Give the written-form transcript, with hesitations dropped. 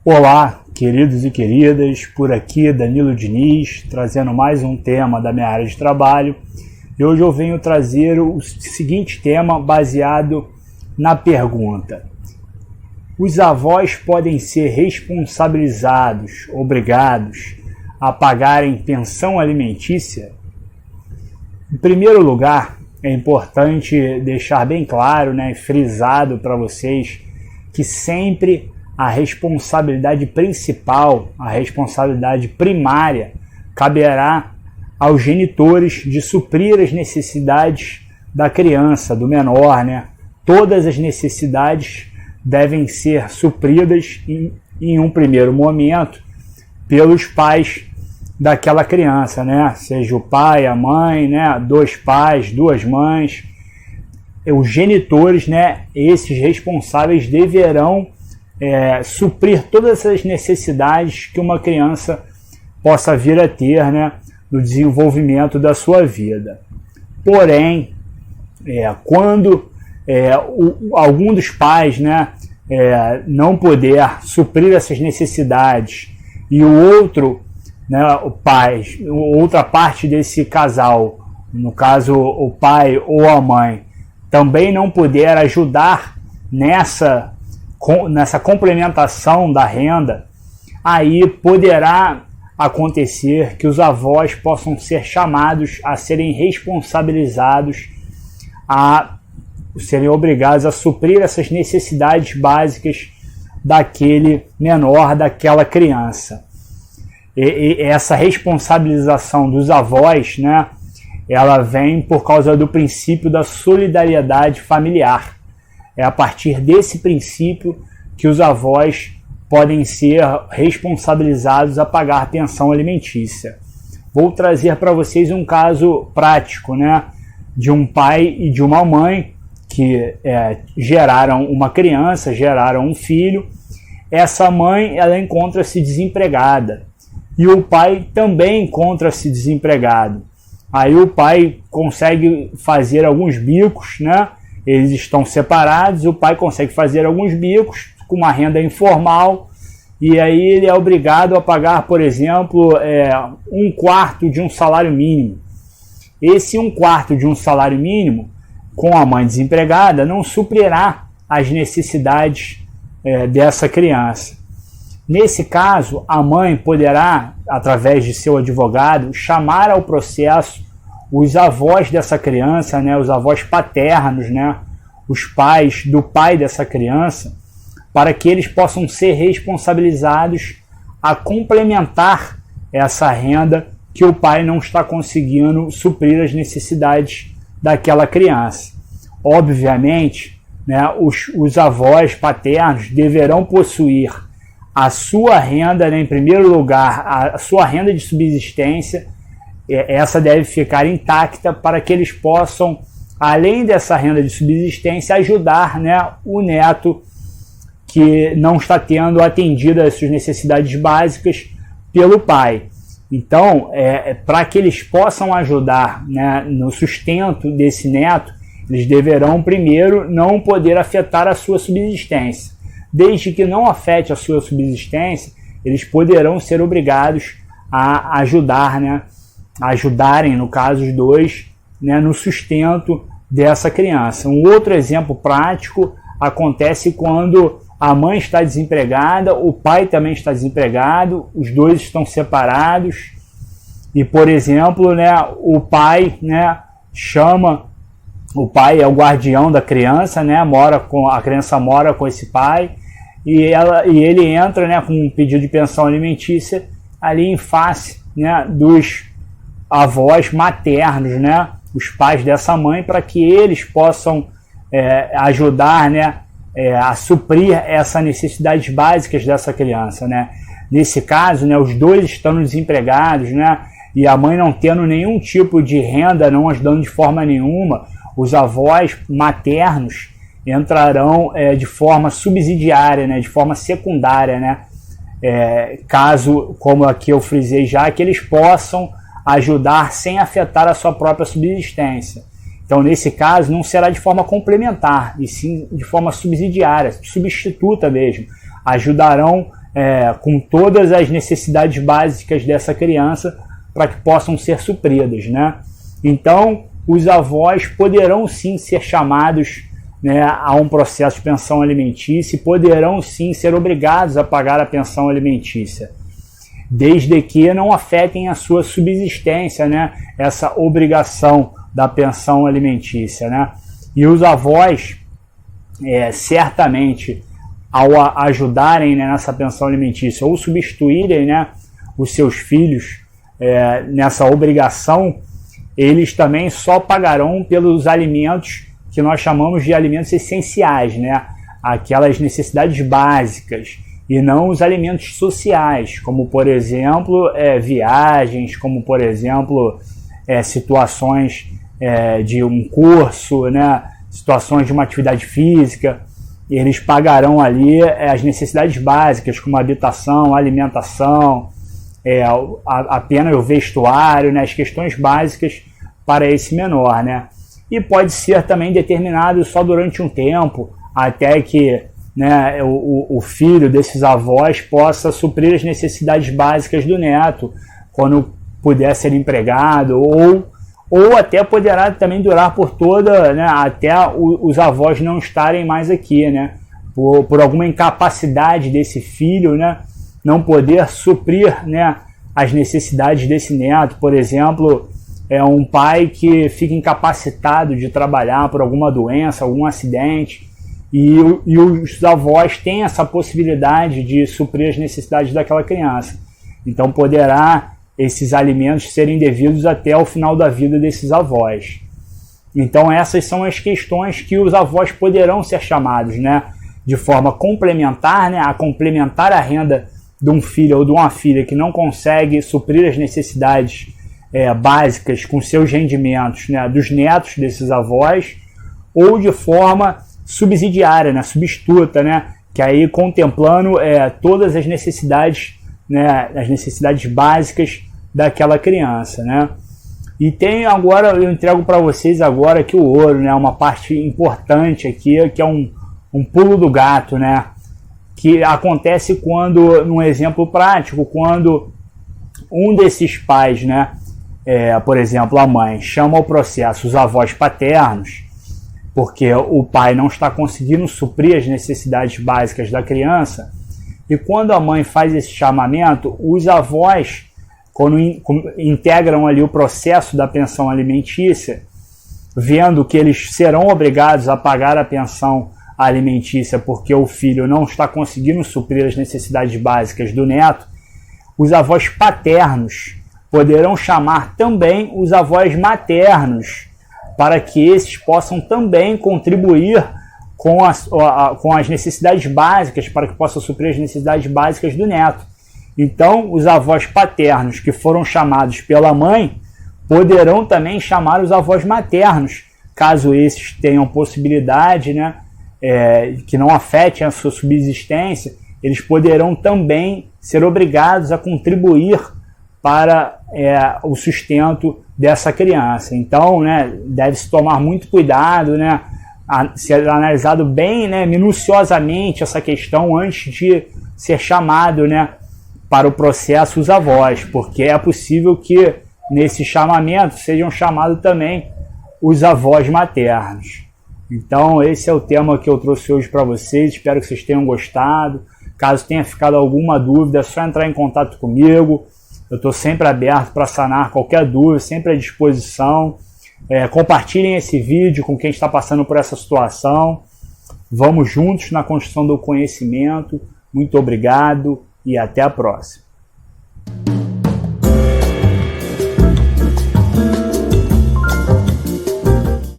Olá, queridos e queridas, por aqui Danilo Diniz, trazendo mais um tema da minha área de trabalho. E hoje eu venho trazer o seguinte tema baseado na pergunta: os avós podem ser responsabilizados, obrigados a pagarem pensão alimentícia? Em primeiro lugar, é importante deixar bem claro, frisado para vocês, que sempre a responsabilidade principal, a responsabilidade primária, caberá aos genitores de suprir as necessidades da criança, do menor, Todas as necessidades devem ser supridas em um primeiro momento pelos pais daquela criança, Seja o pai, a mãe, dois pais, duas mães. Os genitores, esses responsáveis deverão suprir todas essas necessidades que uma criança possa vir a ter, no desenvolvimento da sua vida. Porém, quando algum dos pais não puder suprir essas necessidades e o outro, outra parte desse casal, no caso o pai ou a mãe, também não puder ajudar nessa complementação da renda, aí poderá acontecer que os avós possam ser chamados a serem responsabilizados, a serem obrigados a suprir essas necessidades básicas daquele menor, daquela criança. E essa responsabilização dos avós, ela vem por causa do princípio da solidariedade familiar. É a partir desse princípio que os avós podem ser responsabilizados a pagar pensão alimentícia. Vou trazer para vocês um caso prático, de um pai e de uma mãe que geraram uma criança, geraram um filho. Essa mãe, ela encontra-se desempregada e o pai também encontra-se desempregado. Aí o pai consegue fazer alguns bicos, Eles estão separados, o pai consegue fazer alguns bicos com uma renda informal e aí ele é obrigado a pagar, por exemplo, 1/4 de um salário mínimo. Esse 1/4 de um salário mínimo, com a mãe desempregada, não suprirá as necessidades dessa criança. Nesse caso, a mãe poderá, através de seu advogado, chamar ao processo os avós dessa criança, os avós paternos, os pais do pai dessa criança, para que eles possam ser responsabilizados a complementar essa renda que o pai não está conseguindo suprir as necessidades daquela criança. Obviamente, os avós paternos deverão possuir a sua renda, em primeiro lugar, a sua renda de subsistência. Essa deve ficar intacta para que eles possam, além dessa renda de subsistência, ajudar o neto que não está tendo atendido as suas necessidades básicas pelo pai. Então, para que eles possam ajudar no sustento desse neto, eles deverão primeiro não poder afetar a sua subsistência. Desde que não afete a sua subsistência, eles poderão ser obrigados a ajudar, ajudarem, no caso, os dois, no sustento dessa criança. Um outro exemplo prático acontece quando a mãe está desempregada, o pai também está desempregado, os dois estão separados e, por exemplo, o pai o pai é o guardião da criança, a criança mora com esse pai e ele entra com um pedido de pensão alimentícia ali em face dos avós maternos, os pais dessa mãe, para que eles possam ajudar a suprir essas necessidades básicas dessa criança. Nesse caso, os dois estão desempregados, e a mãe não tendo nenhum tipo de renda, não ajudando de forma nenhuma, os avós maternos entrarão de forma subsidiária, de forma secundária, caso, como aqui eu frisei já, que eles possam ajudar sem afetar a sua própria subsistência. Então, nesse caso, não será de forma complementar, e sim de forma subsidiária, substituta mesmo. Ajudarão com todas as necessidades básicas dessa criança para que possam ser supridas, né? Então, os avós poderão sim ser chamados, né, a um processo de pensão alimentícia e poderão sim ser obrigados a pagar a pensão alimentícia, desde que não afetem a sua subsistência, né, essa obrigação da pensão alimentícia, né? E os avós, certamente, ao ajudarem, né, nessa pensão alimentícia ou substituírem, né, os seus filhos nessa obrigação, eles também só pagarão pelos alimentos que nós chamamos de alimentos essenciais, né, aquelas necessidades básicas, e não os alimentos sociais, como por exemplo viagens, como por exemplo situações de um curso, né, situações de uma atividade física. Eles pagarão ali as necessidades básicas, como habitação, alimentação, apenas o vestuário, né, as questões básicas para esse menor, né? E pode ser também determinado só durante um tempo, até que, né, o filho desses avós possa suprir as necessidades básicas do neto, quando puder ser empregado, ou até poderá também durar por toda, né, até os avós não estarem mais aqui, né, por alguma incapacidade desse filho, né, não poder suprir, né, as necessidades desse neto. Por exemplo, um pai que fica incapacitado de trabalhar por alguma doença, algum acidente, e os avós têm essa possibilidade de suprir as necessidades daquela criança. Então poderá esses alimentos serem devidos até o final da vida desses avós. Então essas são as questões que os avós poderão ser chamados, né, de forma complementar, né, a complementar a renda de um filho ou de uma filha que não consegue suprir as necessidades básicas com seus rendimentos, né, dos netos desses avós, ou de forma subsidiária, né, substituta, né, que aí contemplando todas as necessidades, né, as necessidades básicas daquela criança, né. E tem agora, eu entrego para vocês agora aqui o ouro, né, uma parte importante aqui, que é um pulo do gato, né, que acontece quando, num exemplo prático, quando um desses pais, né, por exemplo, a mãe, chama ao processo os avós paternos, porque o pai não está conseguindo suprir as necessidades básicas da criança, e quando a mãe faz esse chamamento, os avós, quando integram ali o processo da pensão alimentícia, vendo que eles serão obrigados a pagar a pensão alimentícia porque o filho não está conseguindo suprir as necessidades básicas do neto, os avós paternos poderão chamar também os avós maternos, para que esses possam também contribuir com as necessidades básicas, para que possam suprir as necessidades básicas do neto. Então, os avós paternos que foram chamados pela mãe poderão também chamar os avós maternos, caso esses tenham possibilidade, né, que não afetem a sua subsistência, eles poderão também ser obrigados a contribuir para o sustento dessa criança. Então, né, deve-se tomar muito cuidado, né, ser analisado bem, né, minuciosamente essa questão antes de ser chamado, né, para o processo os avós, porque é possível que nesse chamamento sejam chamados também os avós maternos. Então esse é o tema que eu trouxe hoje para vocês, espero que vocês tenham gostado. Caso tenha ficado alguma dúvida, é só entrar em contato comigo, eu estou sempre aberto para sanar qualquer dúvida, sempre à disposição. Compartilhem esse vídeo com quem está passando por essa situação. Vamos juntos na construção do conhecimento. Muito obrigado e até a próxima.